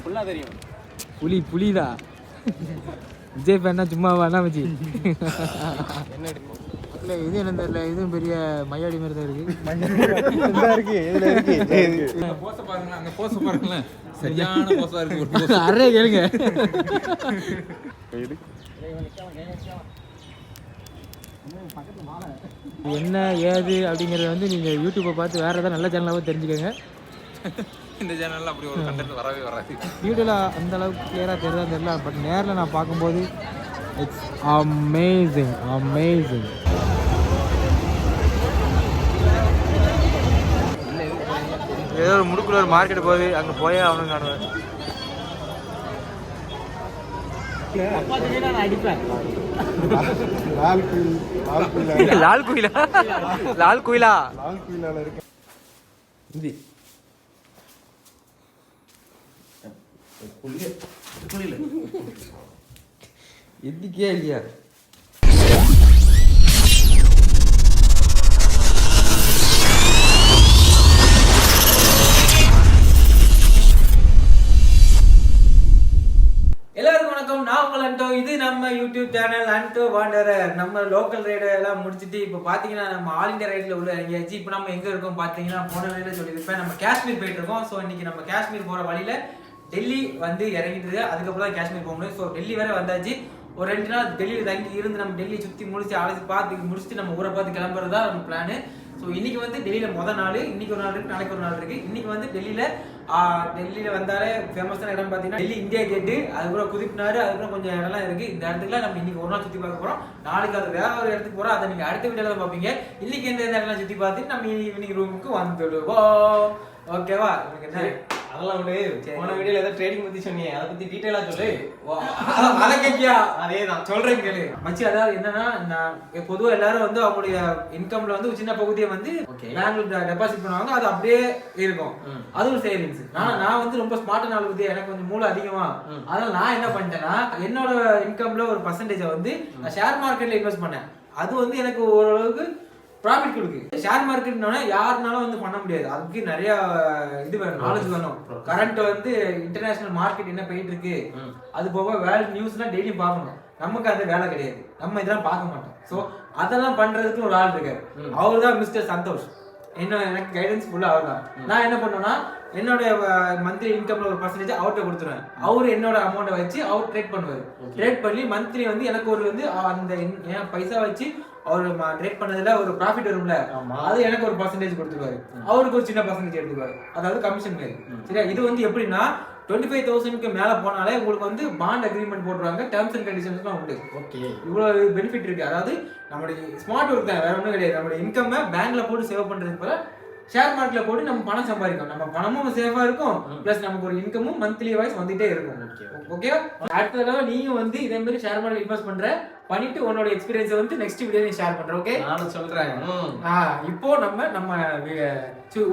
ஃபுல்லாக தெரியும். புலிதா விஜய் ஃபேன்னா சும்மா வேணா வச்சு என்ன எடுக்கும் இல்லை இது என்ன தெரியல, இதுவும் பெரிய மையாடி மாதிரி தான் இருக்கு. போச பாருங்களேன், அங்கே போச பாருங்களேன், சரியான போசா இருக்கு. அரே கேளுங்க. என்ன ஏது அப்படிங்கிறத வந்து நீங்கள் யூடியூப்பை பார்த்து வேறு ஏதாவது நல்ல சேனலாக தெரிஞ்சுக்கோங்க. இந்த சேனலில் அப்படி ஒரு கண்டென்ட் வரவே வராது. வீடியோவில் அந்த அளவுக்கு கிளியராக தெரியல, பட் நேரில் நான் பார்க்கும்போது இட்ஸ் அமேசிங். ஏதோ ஒரு முடுக்குள்ள ஒரு மார்க்கெட் போகுது, அங்கே போயே அவனுங்க காணுவேன். லால் குயிலா இருக்கு. எதுக்கே இல்லையா? எல்லாருக்கும் வணக்கம். நான் உங்கள் அண்டோ. இது நம்ம யூடியூப் சேனல் அண்டோ வாண்டரர். நம்ம லோக்கல் ரைடு எல்லாம் முடிச்சுட்டு இப்போ பார்த்தீங்கன்னா நம்ம ஆல் இண்டியா ரைடில் உள்ள எங்கேயாச்சும் இப்போ நம்ம எங்கே இருக்கோம் பார்த்தீங்கன்னா, போன வழியில் சொல்லியிருப்பேன் நம்ம காஷ்மீர் போயிட்டு இருக்கோம். ஸோ இன்னைக்கு நம்ம காஷ்மீர் போகிற வழியில் டெல்லி வந்து இறங்கிட்டு அதுக்கப்புறம் தான் காஷ்மீர் போக முடியும். ஸோ டெல்லி வேற வந்தாச்சு. ஒரு 2 நாள் டெல்லியில் தங்கி இருந்து நம்ம டெல்லி சுற்றி முடிச்சு அழைச்சி பார்த்து முடிச்சுட்டு நம்ம ஊரை பார்த்து கிளம்புறது தான் நம்ம பிளானு. ஸோ இன்னைக்கு வந்து டெல்லியில் மொதல் நாள். இன்னைக்கு ஒரு நாள் இருக்கு, நாளைக்கு ஒரு நாள் இருக்கு. இன்னைக்கு வந்து டெல்லியில் வந்தாலே ஃபேமஸான இடம் பார்த்தீங்கன்னா டெல்லி இந்தியா கேட்டு, அதுக்கப்புறம் குதிப்பினாரு, அதுக்கப்புறம் கொஞ்சம் இடம்லாம் இருக்கு. இந்த இடத்துக்குலாம் நம்ம இன்னைக்கு ஒரு நாள் சுற்றி பார்க்க போகிறோம். நாளைக்கு அது வேற ஒரு இடத்துக்கு போகிறோம். அதை நீங்கள் அடுத்த வீடியோவில் தான் பார்ப்பீங்க. இன்னைக்கு எந்த இடம்லாம் சுற்றி பார்த்துட்டு நம்ம ஈவினிங் ரூமுக்கு வந்துடுவோம். ஓகேவா? என்ன அதெல்லாம் விடு. போன வீடியோல ஏதோ ட்ரேடிங் பத்தி சொன்னீங்க, அதை பத்தி டீடைலா சொல்லு. அதை கேட்கியா? அதேதான் சொல்றேன் கேளு மச்சி. அதாவது என்னன்னா, நான் பொதுவா எல்லாரும் வந்து அவங்களுடைய இன்கம்ல வந்து ஒரு சின்ன பகுதியை வந்து பேங்க்ல டெபாசிட் பண்ணுவாங்க. அது அப்படியே இருக்கும், அது ஒரு சேவிங்ஸ். நான் வந்து ரொம்ப ஸ்மார்ட்டான ஆளு பத்தி, எனக்கு கொஞ்சம் மூளை அதிகமா. அதனால நான் என்ன பண்ணிட்டேன்னா, என்னோட இன்கம்ல ஒரு பர்சன்டேஜ் வந்து நான் ஷேர் மார்க்கெட்ல இன்வெஸ்ட் பண்ணேன். அது வந்து எனக்கு ஓரளவுக்கு ப்ராஃபிட் கொடுக்கு. ஷேர் மார்க்கெட்னா யாருனாலும் வந்து பண்ண முடியாது. அதுக்கு நிறைய இது வேணும், நாலேஜ் வேணும். கரண்ட் வந்து இன்டர்நேஷனல் மார்க்கெட் என்ன போயிட்டு இருக்கு, அது போக வேர்ல்ட் நியூஸ்லாம் டெய்லி பார்க்கணும். நமக்கு அந்த வேலை கிடையாது, நம்ம இதெல்லாம் பார்க்க மாட்டோம். ஸோ அதெல்லாம் பண்றதுக்கு ஒரு ஆள் இருக்காரு. அவர் தான் மிஸ்டர் சந்தோஷ். எனக்கு கைடன்ஸ் ஃபுல்லா அவர் தான். நான் என்ன பண்ணுவேன்னா, என்னோட மந்த்லி இன்கம்ல ஒரு பர்சன்டேஜ் அவர்கிட்ட கொடுத்துருவேன். அவரு என்னோட அமௌண்ட்டை வச்சு அவர் ட்ரேட் பண்ணுவாரு. ட்ரேட் பண்ணி மந்த்லி வந்து எனக்கு ஒரு வந்து அந்த என் பைசா வச்சு அவர் ட்ரேட் பண்ணதுல ஒரு ப்ராஃபிட் வரும்ல, அது எனக்கு ஒரு பர்சன்டேஜ் கொடுத்துருவாரு. அவருக்கு ஒரு சின்ன பர்சன்டேஜ் எடுத்துக்குவாரு, அதாவது கமிஷன் மாதிரி. சரியா? இது வந்து எப்படின்னா 25,000க்கு மேல போனாலே உங்களுக்கு வந்து பாண்ட் அக்ரிமெண்ட் போட்டுருவாங்க. டேர்ம்ஸ் அண்ட் கண்டிஷன்ஸ்லாம் உண்டு. ஓகே, இவ்வளவு பெனிஃபிட் இருக்கு. அதாவது நம்மளுடைய ஸ்மார்ட் ஒர்க் தான், வேற ஒன்றும் கிடையாது. நம்மளுடைய இன்கம் பேங்க்ல போட்டு சேவ் பண்றதுக்கு போல ஷேர் மார்க்கெட்ல போட்டு நம்ம பணம் சம்பாதிக்கும். நம்ம பணமும் சேஃபா இருக்கும், பிளஸ் நமக்கு ஒரு இன்கமும் மந்த்லி வைஸ் வந்துட்டே இருக்கும். ஓகே, அடுத்த தடவை நீங்க வந்து இதே மாதிரி ஷேர் மார்க்கெட் இன்வெஸ்ட் பண்ணிட்டு உன்னோட எக்ஸ்பீரியன்ஸ் வந்து நெக்ஸ்ட் வீடியோ நீ ஷேர் பண்ற. ஓகே, நானும் சொல்றேன். இப்போ நம்ம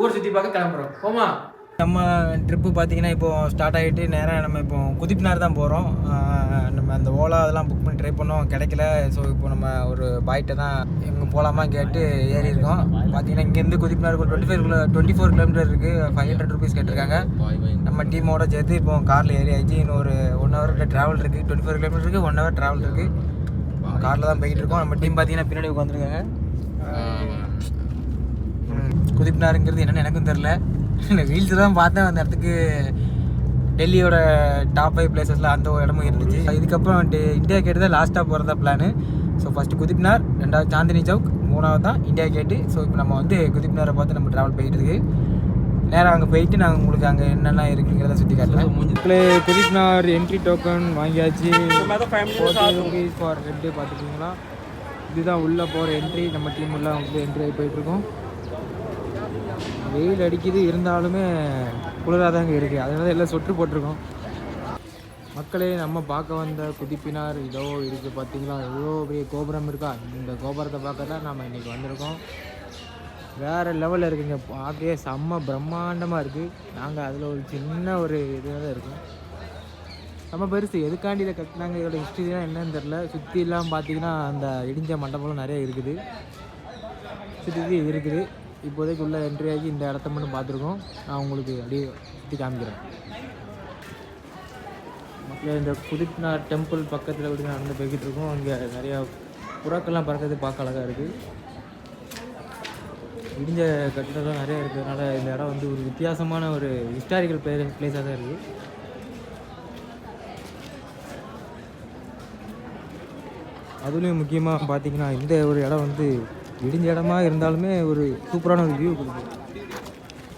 ஊர் சுத்தி பார்க்க கிளம்புறோம். போமா? நம்ம ட்ரிப்பு பார்த்தீங்கன்னா இப்போ ஸ்டார்ட் ஆகிட்டு நேராக நம்ம இப்போ குதிப்பினார் தான் போகிறோம். நம்ம அந்த ஓலா அதெல்லாம் புக் பண்ணி ட்ரை பண்ணோம், கிடைக்கல. ஸோ இப்போ நம்ம ஒரு பாய்கிட்ட தான் எங்கே போகலாமா கேட்டு ஏறி இருக்கோம். பார்த்தீங்கன்னா இங்கேருந்து குதிப்பினாருக்கு ஒரு 24 கிலோமீட்டர் இருக்குது. 500 ருபீஸ் கேட்டிருக்காங்க. நம்ம டீமோட சேர்த்து இப்போ காரில் ஏறி ஆயிடுச்சு. இன்னும் ஒரு 1 ஹவர் ட்ராவல் இருக்குது. 24 கிலோமீட்டருக்கு 1 ஹவர் ட்ராவல் இருக்குது. காரில் தான் போய்கிட்டு இருக்கோம். நம்ம டீம் பார்த்தீங்கன்னா பின்னாடி உட்காந்துருக்காங்க. குதிப்பினாருங்கிறது என்னென்னு எனக்கும் தெரில. ரீல்ஸ் தான் பார்த்தேன். அந்த இடத்துக்கு டெல்லியோட டாப் 5 பிளேசஸில் அந்த ஒரு இடமும் இருந்துச்சு. இதுக்கப்புறம் இந்தியா கேட்டு தான் லாஸ்ட்டாக போகிறதா பிளானு. ஸோ ஃபஸ்ட்டு குதிப்னார், 2வது சாந்தினி சவுக், 3வது தான் இந்தியா கேட்டு. ஸோ இப்போ நம்ம வந்து குதிப்னாரை பார்த்து நம்ம ட்ராவல் போயிட்டு இருக்கு. நேராக அங்கே போயிட்டு நாங்கள் உங்களுக்கு அங்கே என்னென்ன இருக்குங்கிறத சுற்றி காட்டுறேன். குதிப்னார் என்ட்ரி டோக்கன் வாங்கியாச்சு. ₹40 ஃபார் ஹெட்டு. பார்த்துக்கிங்களா, இதுதான் உள்ளே போகிற என்ட்ரி. நம்ம டீம் உள்ள வந்து என்ட்ரி ஆகி போயிட்டுருக்கோம். வெயில் அடிக்குது, இருந்தாலுமே குளிராக தாங்க இருக்குது. அதனால எல்லாம் சொட்டு போட்டிருக்கோம். மக்களே, நம்ம பார்க்க வந்த குதிப்பினார் இதோ இருக்குது. பார்த்தீங்களா, எவ்வளோ பெரிய கோபுரம் இருக்கா. இந்த கோபுரத்தை பார்க்க தான் நம்ம இன்றைக்கி வந்திருக்கோம். வேறு லெவலில் இருக்குங்க. பார்க்கவே செம்ம பிரம்மாண்டமாக இருக்குது. நாங்கள் அதில் ஒரு சின்ன ஒரு இதில் தான் இருக்கோம். நம்ம பெருசு எதுக்காண்டி இதை கட்டினாங்க, இதோட ஹிஸ்ட்ரிலாம் என்னன்னு தெரில. சுற்றிலாம் பார்த்தீங்கன்னா அந்த இடிஞ்ச மண்டபம்லாம் நிறைய இருக்குது. சுற்றி இருக்குது. இப்போதைக்கு உள்ள என்ட்ரி ஆகி இந்த இடத்த மட்டும் பார்த்துருக்கோம். நான் உங்களுக்கு அப்படியே சுற்றி காமிக்கிறேன். இந்த குதிப்னார் டெம்பிள் பக்கத்தில் விட்டு நடந்து போய்கிட்டு இருக்கோம். அங்கே நிறையா புறாக்கள்லாம் பறக்கிறது பார்க்க அழகாக இருக்குது. இடிஞ்ச கட்டிடம்லாம் நிறையா இருக்கிறதுனால இந்த இடம் வந்து ஒரு வித்தியாசமான ஒரு ஹிஸ்டாரிக்கல் பிளேஸாக தான் இருக்குது. அதுலேயும் முக்கியமாக பார்த்தீங்கன்னா இந்த ஒரு இடம் வந்து இடிஞ்ச இடமா இருந்தாலுமே ஒரு சூப்பரான ஒரு வியூ கொடுக்குது.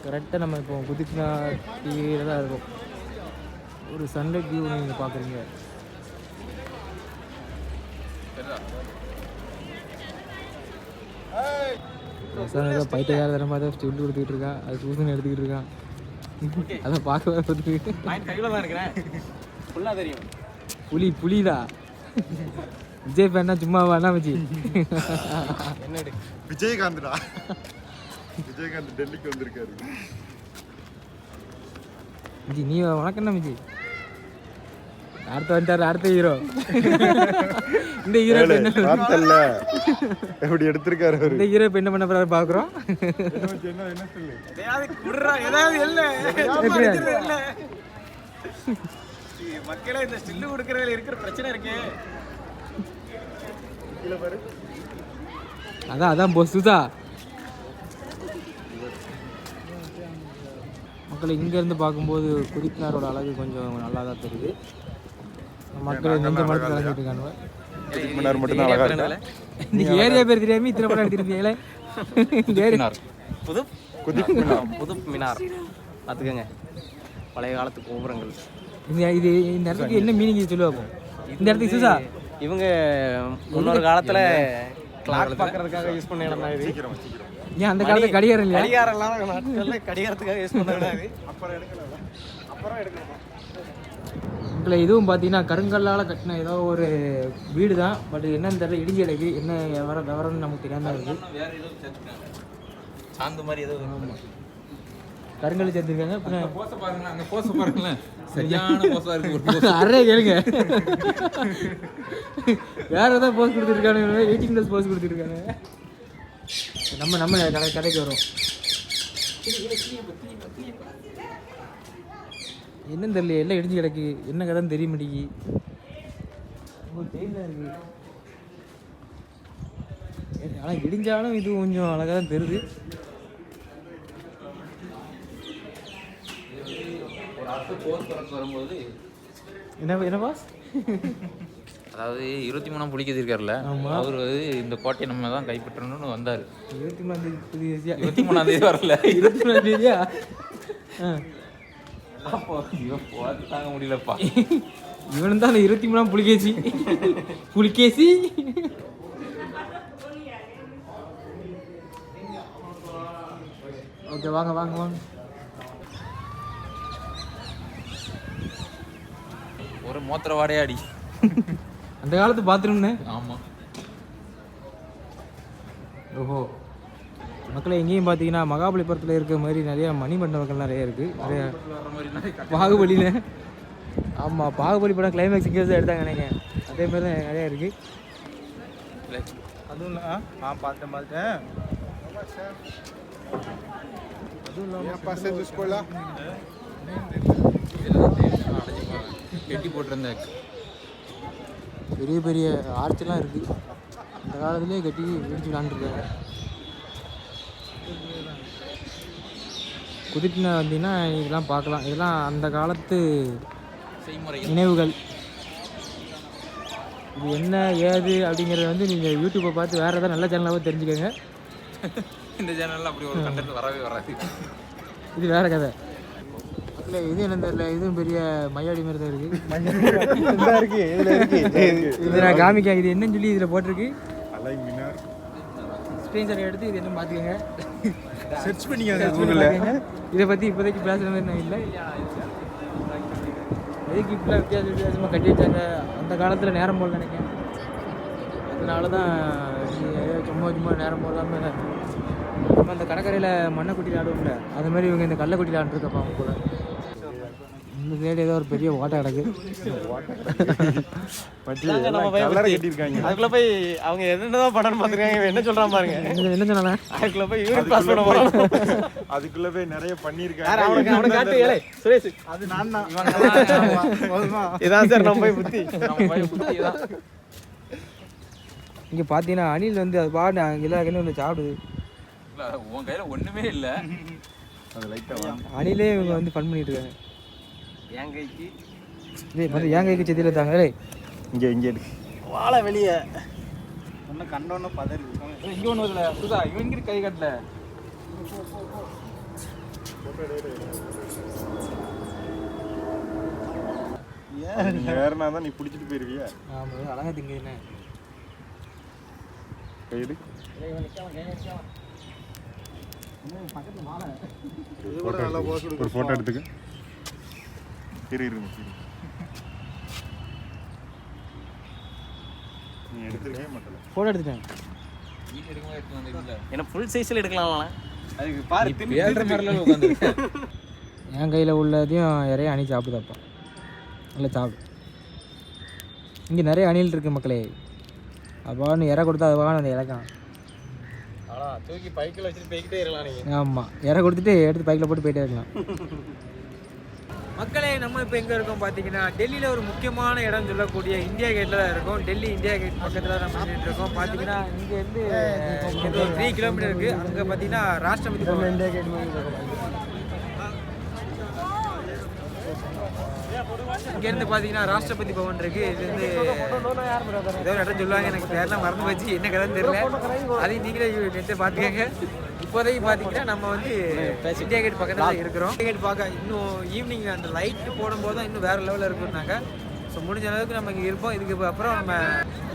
கரெக்டாக நம்ம இப்போ குதிப்னார் டிவியில் தான் இருக்கும். ஒரு சன்லைட் வியூ நீங்கள் பார்க்குறீங்க. ஏதோ பைத்தியக்கார தரமாக தான் ஸ்டில் கொடுத்துக்கிட்டு இருக்கான். அது சூசன் எடுத்துக்கிட்டு இருக்கான். அதான் பார்க்கவே பார்த்துக்கிட்டு கையில் தான் இருக்கிறேன். ஃபுல்லாக தெரியும். புலிதா விஜய் பேனா சும்மா வேணா வச்சு என்ன விஜயகாந்த்டா. விஜயகாந்த் டெல்லிக்கு வந்திருக்காரு. விஜய் நீ வணக்கம்ண்ணா விஜய். அடுத்த வந்துட்டாரு அடுத்த ஹீரோ. இந்த ஹீரோ பார்த்தல்ல எப்படி எடுத்திருக்காரு அவரு. இந்த ஹீரோ என்ன பண்ண போறாரு பாக்குறோம். என்ன சொல்லு மக்களே இந்த ஸ்டில்லு கொடுக்கறதுல இருக்கிற பிரச்சனை இருக்கு. அதான் போஸ் சுதா மக்களை இங்கேருந்து பார்க்கும்போது குதிப்னாரோட அழகு கொஞ்சம் நல்லா தான் தெரியுது. மக்கள் நெஞ்ச மரத்து கலந்துட்டு இருக்காங்க. மட்டும் அழகா இருக்கு. இந்த ஏரியா பேர் தெரியாம இத்தனை படம் எடுத்திருக்கீங்களே. புதுப் மினார் பார்த்துக்கோங்க. பழைய காலத்து கோபுரங்கள். இது இந்த இடத்துக்கு என்ன மீனிங் சொல்லுவாங்க இந்த இடத்துக்கு சுதா? இவங்க முன்னொரு காலத்துல கிளாக் பார்க்கறதுக்காக யூஸ் பண்ண இடம் தான் இது. ஏன் அந்த காலத்துல கடிகாரம் இல்லையா? கடிகாரம்லாம் நாட்கள்ல கடிகாரத்துக்காக யூஸ் பண்ண விடாது. அப்புறம் எடுக்கணும். உங்களை இதுவும் பார்த்தீங்கன்னா கருங்கல்லால் கட்டின ஏதோ ஒரு வீடு தான். பட் என்னன்னு தெரியல, இடிஞ்ச இடக்கு என்ன விவரம்னு நமக்கு தெரியாம இருக்கு. சாந்து மாதிரி ஏதோ கருங்கல் சேர்த்துருக்காங்க. போஸை பாருங்களேன், அங்கே போஸை பாருங்களேன், சரியான போஸா இருக்கு. அரே கேளுங்க, வேற ஏதாவது போஸ் கொடுத்துருக்காங்க. 18+ போஸ் கொடுத்துருக்காங்க. நம்ம கடைக்கு வரும். என்னன்னு தெரியல, எல்லாம் இடிஞ்சு கிடக்கு. என்ன கதைன்னு தெரிய மாட்டேங்கி. இருக்கு. ஆனால் இடிஞ்சாலும் இது கொஞ்சம் அழகாக தான் தெரியுது. வரும்போது என்ன பாஸ், அதாவது 23ஆம் புலிகேசி இருக்கார்ல, அவர் இந்த கோட்டையை நம்ம தான் கைப்பற்றணும்னு வந்தார். 23ஆம் தேதி வரல, 23ஆம் தேதியா? அப்போ இவன் போட்டு தாங்க முடியலப்பா. இவன் தான் 23ஆம் புலிகேசி. ஓகே, வாங்க. ஒரு மோத்திர வாடையாடி அந்த காலத்து பாத்ரூம்னு. ஆமாம். ஓஹோ, மக்களை எங்கேயும் பார்த்தீங்கன்னா மகாபலிபுரத்தில் இருக்கிற மாதிரி நிறைய மணிமண்டபங்கள் நிறைய இருக்குது. நிறைய பாகுபலியில், ஆமாம், பாகுபலி படம் கிளைமேக்ஸ் இங்கே தான் எடுத்தாங்க நினைக்கிறேன். அதே மாதிரி தான் நிறையா இருக்குது. அதுவும் பார்த்தேன். கெட்டி போட்டிருந்த பெரிய பெரிய ஆர்ச்செல்லாம் இருக்குது. அந்த காலத்துலேயே கட்டி இடிச்சு விளாண்டுருக்காங்க. குதிப்பின வந்தீங்கன்னா இதெல்லாம் பார்க்கலாம். இதெல்லாம் அந்த காலத்து நினைவுகள். இது என்ன ஏது அப்படிங்கிறத வந்து நீங்கள் யூடியூப்பை பார்த்து வேறு ஏதாவது நல்ல சேனலாக தெரிஞ்சுக்கோங்க. இந்த சேனலில் அப்படி ஒரு கண்டென்ட் வரவே வராது. இது வேறு கதை. இல்லை, இது என்ன தெரியல, இதுவும் பெரிய மையாடி மாதிரி தான் இருக்குது. இது நான் காமிக்க, இது என்னன்னு சொல்லி இதில் போட்டிருக்கு. ஸ்க்ரீன்ஷாட் எடுத்து இது என்ன பார்த்துக்கோங்க, சர்ச் பண்ணிக்கோங்க. இதை பற்றி இப்போதைக்கு பேசுகிற மாதிரி நான் இல்லை. எதுக்கு இப்பெல்லாம் வித்தியாசமாக கட்டி வச்சாங்க? அந்த காலத்தில் நேரம் போல் நினைக்கிறேன். அதனால தான் சும்மா நேரம் போடாமல் நம்ம அந்த கடற்கரையில் மண்ணை குட்டி ஆடுவோம்ல, அது மாதிரி இவங்க இந்த கல்லை குட்டி ஆண்டுருக்கப்பா அவங்க கூட. இந்த சைடு ஏதோ ஒரு பெரிய ஓட்டை கிடக்கு. கலரை கட்டியிருக்காங்க. அதுக்குள்ள போய் அவங்க என்னதான் படம் பாத்துருக்காங்க, என்ன சொல்றான் பாருங்க. என்ன சொன்னாங்க? அதுக்குள்ள போய் யூரின் பாஸ் பண்ண போறோம். அதுக்குள்ள போய் நிறைய யார் பண்ணியிருக்காங்க. அவனுக்கு காட்டு ஏலே சுரேஷ். அது நான் தான். இதான் சார் நம்ம போய் புத்தி இதான். இங்கே பார்த்தீங்கன்னா அணில் வந்து அது பாட்டு எல்லா கண்ணும் வந்து சாப்பிடுது. உன் கையில ஒண்ணுமே இல்ல. அது லைட்டா வாங்க. அணிலே இவங்க வந்து ஃபன் பண்ணிட்டு இருக்காங்க. என் கைக்கு ஏன் கைக்கு செதியில் தாங்க. இங்க இங்க இருக்கு. வாழை வெளியே ஒன்று கண்டோன்னு பதறி. இங்கே ஒன்று இல்லை சுதா, இவங்க கை கட்டல. நீ ஏறினா தான் நீ பிடிச்சிட்டு போயிருவியா? ஆமாம், அழகா திங்குதுண்ணே. கைடு ஒரு போட்டோ எடுத்துக்க. இருங்க. நீ எடுத்துருக்கே மாட்டல. ஃபோட்டோ எடுத்துட்டேன். ஏன்னா ஃபுல் சைஸில் எடுக்கலாம். அதுக்கு பாரு ஏழ்ற மாதிரிலாம் உட்காந்துருக்கேன். என் கையில் உள்ளதையும் நிறைய அணி சாப்பிடுதாப்பா. நல்லா சாப்பிடு. இங்கே நிறைய அணில் இருக்குது மக்களே. அப்பான்னு இறை கொடுத்தா அதுவாக அந்த இறக்கான். தூக்கி பைக்கில் வச்சுட்டு போய்கிட்டே இருக்கலாம் நீங்கள். ஆமாம், இறை கொடுத்துட்டு எடுத்து பைக்கில் போட்டு போயிட்டே இருக்கலாம். மக்களே, நம்ம இப்போ எங்கே இருக்கோம் பார்த்தீங்கன்னா டெல்லியில் ஒரு முக்கியமான இடம் சொல்லக்கூடிய இந்தியா கேட்டில் தான் இருக்கோம். டெல்லி இந்தியா கேட் பக்கத்தில் நம்ம நின்றுட்டு இருக்கோம். பார்த்தீங்கன்னா இங்கேருந்து இங்கே ஒரு 3 கிலோமீட்டர் இருக்குது. அங்கே பார்த்தீங்கன்னா ராஷ்டிரபதி பவன். இந்தியா கேட் இங்கேருந்து பார்த்தீங்கன்னா ராஷ்டிரபதி பவன் இருக்குது. இது வந்து ஏதோ ஒரு இடம் சொல்லுவாங்க, எனக்கு பேரெலாம் மறந்து போச்சு, என்ன கதைன்னு தெரியல. அதையும் நீங்களே நெட்டை பார்த்துக்கங்க. இப்போதைக்கு பார்த்தீங்கன்னா நம்ம வந்து இந்தியா கேட் பக்கத்தில் இருக்கிறோம். இந்தியா கேட் பார்க்க இன்னும் ஈவினிங் அந்த லைட்டு போடும்போது தான் இன்னும் வேறு லெவலில் இருக்குன்னாங்க. ஸோ முடிஞ்ச அளவுக்கு நம்ம இங்கே இருப்போம். இதுக்கு அப்புறம் நம்ம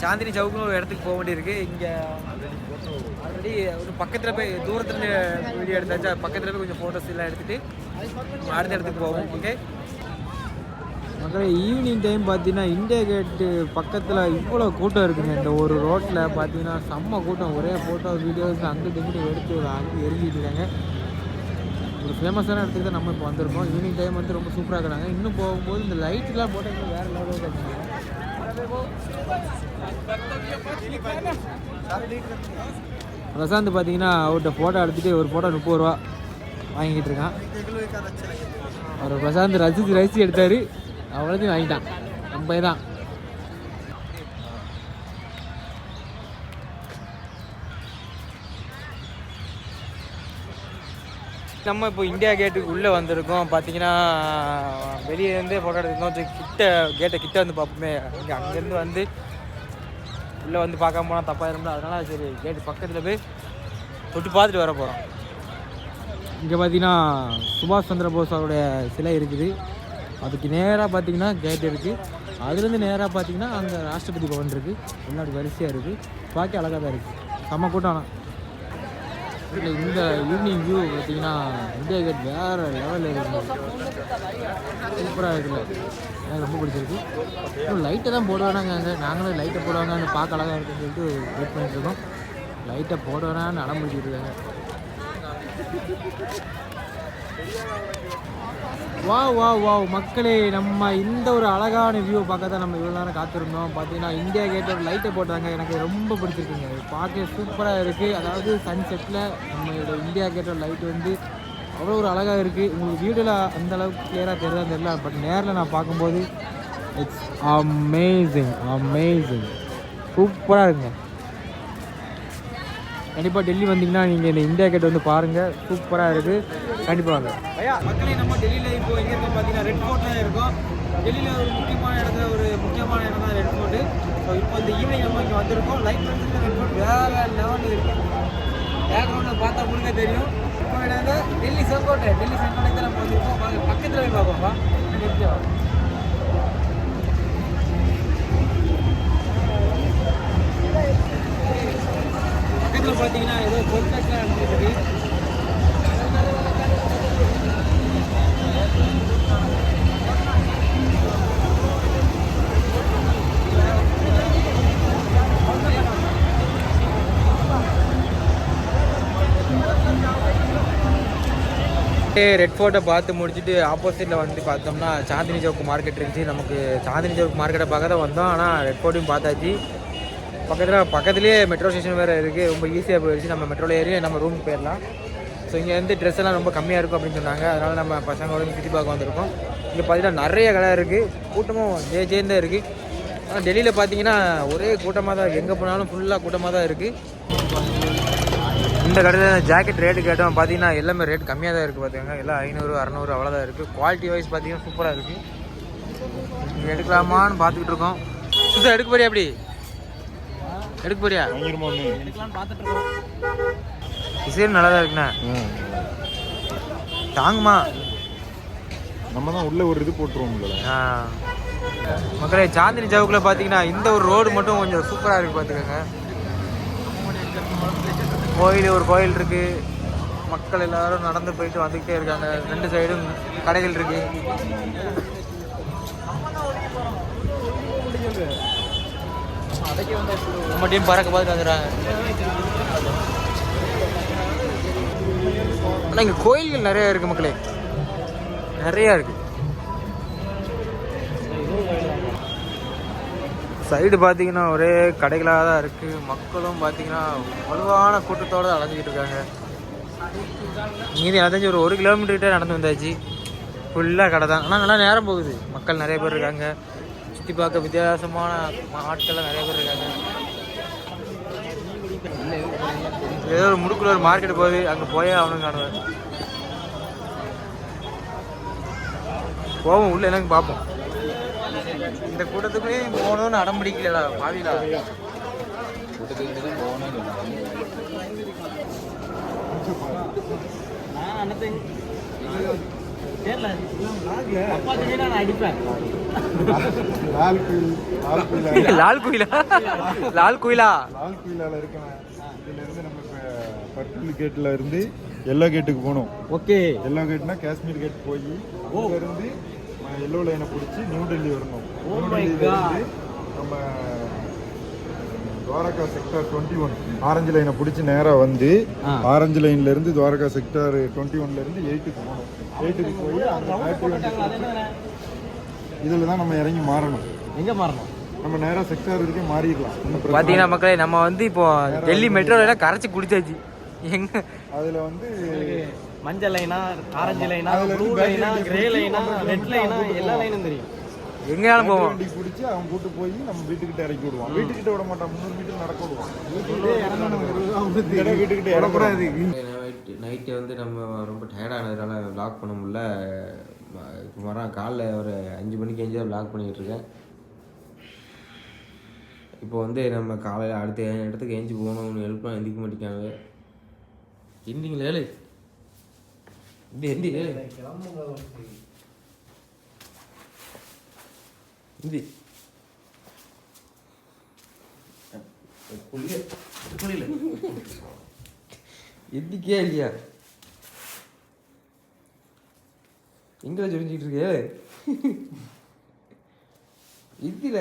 சாந்தினி சவுக்குன்னு ஒரு இடத்துக்கு போக வேண்டியிருக்கு. இங்கே ஆல்ரெடி ஒரு பக்கத்தில் போய் தூரத்தில் வீடியோ எடுத்தாச்சா, பக்கத்தில் போய் கொஞ்சம் ஃபோட்டோஸ் எல்லாம் எடுத்துகிட்டு அடுத்த இடத்துக்கு போவோம். ஓகே மக்களே, ஈவினிங் டைம் பார்த்தீங்கன்னா இந்தியா கேட்டு பக்கத்தில் இவ்வளோ கூட்டம் இருக்குங்க. இந்த ஒரு ரோட்டில் பார்த்தீங்கன்னா செம்ம கூட்டம். ஒரே ஃபோட்டோ வீடியோஸ் அங்கிட்டு இங்கிட்டு எடுத்து ஒரு அங்கே எரிஞ்சிட்டு இருக்காங்க. ஒரு ஃபேமஸான இடத்துக்கு தான் நம்ம இப்போ வந்திருக்கோம். ஈவினிங் டைம் வந்து ரொம்ப சூப்பராக இருக்கிறாங்க. இன்னும் போகும்போது இந்த லைட்லாம் போட்டால் வேறு லெவலில் இருக்காங்க. பிரசாந்த் பார்த்தீங்கன்னா அவர்கிட்ட ஃபோட்டோ எடுத்துகிட்டு ஒரு ஃபோட்டோ 30 ரூபா வாங்கிட்டு இருக்கான். அவர் பிரசாந்த் ரசித்து எடுத்தார், அவ்வளோத்தையும் வாங்கிட்டான். நம்ம தான் நம்ம இப்போ இந்தியா கேட்டுக்கு உள்ளே வந்திருக்கோம். பார்த்தீங்கன்னா வெளியே இருந்து ஃபோட்டோ எடுத்துருந்தோம். கேட்டை கிட்ட வந்து பார்ப்போமே. இங்கே அங்கேருந்து வந்து உள்ளே வந்து பார்க்காம போனால் தப்பாயிரும்ல. அதனால் சரி கேட்டு பக்கத்தில் போய் தொட்டு பார்த்துட்டு வர போகிறோம். இங்கே பார்த்தீங்கன்னா சுபாஷ் சந்திர போஸ் அவருடைய சிலை இருக்குது. அதுக்கு நேராக பார்த்தீங்கன்னா கேட் இருக்குது. அதுலேருந்து நேராக பார்த்தீங்கன்னா அங்கே ராஷ்டிரபதி பவன் இருக்குது. முன்னாடி வரிசையாக இருக்குது. பார்க்க அழகாக தான் இருக்குது. செம்ம கூட்டம். இந்த ஈவினிங் வியூ பார்த்தீங்கன்னா இந்தியா கேட் வேறு லெவலில் இருக்குது. சூப்பராக இருக்குல்ல, எனக்கு ரொம்ப பிடிச்சிருக்கு. இன்னும் லைட்டை தான் போடுவானாங்க. அங்கே நாங்களும் லைட்டை போடுவாங்க, பார்க்க அழகாக இருக்குன்னு சொல்லிட்டு வெயிட் பண்ணிட்டுருக்கோம். லைட்டை போடுவேனான்னு அடம் பிடிச்சிட்டு இருக்காங்க. வா மக்களே, நம்ம இந்த ஒரு அழகான வியூ பார்க்க தான் நம்ம இவ்வளோ நேரம் காத்திருந்தோம். பார்த்தீங்கன்னா இந்தியா கேட் ஒரு லைட்டை போட்டாங்க. எனக்கு ரொம்ப பிடிச்சிருக்குங்க. பார்க்க சூப்பராக இருக்குது. அதாவது சன்செட்டில் நம்மளோட இந்தியா கேட்டோட லைட் வந்து அவ்வளோ ஒரு அழகாக இருக்குது. உங்களுக்கு வீடியோவில் அந்த அளவுக்கு கிளியராக தெரியாத தெரியல, பட் நேரில் நான் பார்க்கும்போது இட்ஸ் அமேசிங் சூப்பராக இருக்குங்க. கண்டிப்பாக டெல்லி வந்தீங்கன்னா நீங்கள் இந்த இந்தியா கேட் வந்து பாருங்கள், சூப்பராக இருக்குது. கண்டிப்பாக வாங்க. மக்களே, நம்ம டெல்லியில் இப்போ எங்கே இருக்கோம் பார்த்தீங்கன்னா ரெட் ஃபோர்ட்டில் இருக்கோம். டெல்லியில் ஒரு முக்கியமான இடம் தான் ரெட் ஃபோர்ட்டு. ஸோ இப்போ இந்த ஈவினிங் நம்ம இங்கே வந்திருக்கோம். லைட் வந்து ரெட் ஃபோர்ட் வேறு லெவலில் இருக்குது. பேக்ரவுண்டில் பார்த்தா முழுக்க தெரியும். இப்போ என்னது டெல்லி செங்கோட்டை தான் நம்ம வந்திருக்கோம். பக்கத்தில் போய் பார்ப்போம்ப்பா. பக்கத்தில் பார்த்தீங்கன்னா ஏதோ பொருட்கள் நடந்துருக்கு. ரெட் ஃபோர்ட்டை பார்த்து முடிச்சுட்டு ஆப்போசிட்டில் வந்து பார்த்தோம்னா சாந்தினி சவுக் மார்க்கெட் இருந்துச்சு. நமக்கு சாந்தினி சவுக் மார்க்கெட்டை பார்க்க தான் வந்தோம். ஆனால் ரெட் ஃபோர்ட்டையும் பார்த்தாச்சு. பக்கத்துலேயே மெட்ரோ ஸ்டேஷன் வேறு இருக்குது. ரொம்ப ஈஸியாக போயிடுச்சு. நம்ம மெட்ரோவில் ஏறி நம்ம ரூமுக்கு போயிடலாம். ஸோ இங்கே வந்து ட்ரெஸ் எல்லாம் ரொம்ப கம்மியாக இருக்கும் அப்படின்னு சொன்னாங்க. அதனால் நம்ம பசங்களோட சுற்றி பார்க்க வந்திருக்கோம். இங்கே பார்த்தீங்கன்னா நிறைய கடை இருக்குது. கூட்டமும் ஜேஜேன்னு இருக்குது. ஆனால் டெல்லியில் பார்த்தீங்கன்னா ஒரே கூட்டமாக தான் இருக்குது. எங்கே போனாலும் ஃபுல்லாக கூட்டமாக தான் இருக்குது. இந்த கடையில் ஜாக்கெட் ரேட்டு கேட்டோம். பார்த்தீங்கன்னா எல்லாமே ரேட் கம்மியாக தான் இருக்குது. பார்த்துக்கோங்க எல்லாம் 500 600 அவ்வளோதான் இருக்குது. குவாலிட்டி வைஸ் பார்த்தீங்கன்னா சூப்பராக இருக்குது. இங்கே எடுக்கலாமான்னு பார்த்துக்கிட்டு இருக்கோம். புதுசாக எடுக்க போறியா? அப்படி எடுக்க போறியா? எடுக்கலாம்னு பார்த்துட்டு இருக்கோம். டிசைன் நல்லா தான் இருக்குண்ணா. தாங்குமா? நம்ம தான் உள்ள ஒரு இது போட்டுருவோம்ல. மக்களே சாந்தினி சவுக்கில் பார்த்தீங்கன்னா இந்த ஒரு ரோடு மட்டும் கொஞ்சம் சூப்பராக இருக்குது. பார்த்துக்கோங்க ஒரு கோயில் இருக்குது. மக்கள் எல்லாரும் நடந்து போயிட்டு வந்துக்கிட்டே இருக்காங்க. 2 சைடும் கடைகள் இருக்குது. நம்ம டீம் பறக்க பார்த்துட்டு வந்துடுறாங்க. ஆனால் இங்கே கோயில்கள் நிறையா இருக்குது மக்களே, நிறையா இருக்குது. சைடு பார்த்தீங்கன்னா ஒரே கடைகளாக தான் இருக்குது. மக்களும் பார்த்தீங்கன்னா வலுவான கூட்டத்தோடு அலைஞ்சிக்கிட்டு இருக்காங்க. மீதி அலைஞ்சி ஒரு 1 கிலோமீட்டர்கிட்ட நடந்து வந்தாச்சு. ஃபுல்லாக கடை தான். ஆனால் நல்லா நேரம் போகுது. மக்கள் நிறைய பேர் இருக்காங்க. சுற்றி பார்க்க வித்தியாசமான ஆட்கள்லாம் நிறைய பேர் இருக்காங்க. ஏதோ ஒரு முடுக்குள்ள ஒரு மார்க்கெட் போகுது. அங்கே போயே அவனும் காணுவேன். போவோம் உள்ள எனக்கு பார்ப்போம். இந்த கூட்டத்துக்குள்ளே போகணும்னு அடம் பிடிக்கலடா பாவிலா. லால் குயிலால இருக்கேன். இதுல இருந்து நம்ம பர்பிள் கேட்ல இருந்து எல்லோ கேட்டுக்கு போகணும். ஓகே, எல்லோ கேட்னா காஷ்மீர் கேட் போய் அங்க இருந்து எல்லோ லைனை பிடிச்சி நியூ டெல்லி வரணும். நம்ம துவாரகா செக்டார் 21 ஆரஞ்சு லைனை பிடிச்சி நேராக வந்து ஆரஞ்சு லைன்ல இருந்து துவாரகா செக்டார் 21ல இருந்து 8க்கு போகணும். 8க்கு போய் இதில் தான் நம்ம இறங்கி மாறணும். எங்கே மாறணும்? நம்ம நேராக செக்டார் வரைக்கும் மாறிடலாம். பார்த்தீங்கன்னா மக்களே நம்ம வந்து இப்போ டெல்லி மெட்ரோலாம் கரைச்சி குடிச்சாச்சு. எங்க அதில் வந்து மஞ்சள் லைனா, ஆரஞ்சு லைனா, ப்ளூ லைனா, கிரே லைனா, ரெட் லைனா, எல்லா லைனும் தெரியும். எங்கேயாலும் போவோம். வண்டி பிடிச்சி அவன் கூட்டு போய் நம்ம வீட்டுக்கிட்ட இறக்கி விடுவான். வீட்டுக்கிட்ட விட மாட்டான், 300 மீட்டர் நடக்க விடுவான். வீட்டுக்கிட்ட இடக்கூடாது. நைட்டு வந்து நம்ம ரொம்ப டயர்டானதுனால வ்ளாக் பண்ண முடியல. இப்போ காலைல ஒரு 5 மணிக்கு எஞ்சி வ்ளாக் பண்ணிக்கிட்டு இருக்கேன். இப்போ வந்து நம்ம காலையில் அடுத்த இடத்துக்கு ஏஞ்சி போகணும்னு எழுப்பலாம். எந்திக்க மாட்டேங்காங்க. எந்திங்களே ஏழு இது எந்தி ஏழு இந்தி புரியல எந்திக்கே இல்லையா? எங்கே சொல்லிக்கிட்டு இருக்கே இந்தில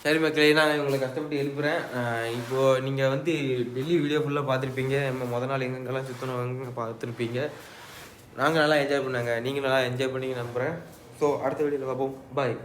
சரி மக்களே, நான் உங்களை கஷ்டப்பட்டு எழுப்புறேன். இப்போது நீங்கள் வந்து டெல்லி வீடியோ ஃபுல்லாக பார்த்துருப்பீங்க. நம்ம மொதல் நாள் எங்கெங்கெல்லாம் சுற்றணும் பார்த்துருப்பீங்க. நாங்கள் நல்லா என்ஜாய் பண்ணாங்க. நீங்கள் நல்லா என்ஜாய் பண்ணி நம்புகிறேன். ஸோ அடுத்த வீடியோவில் பார்ப்போம். பாய்.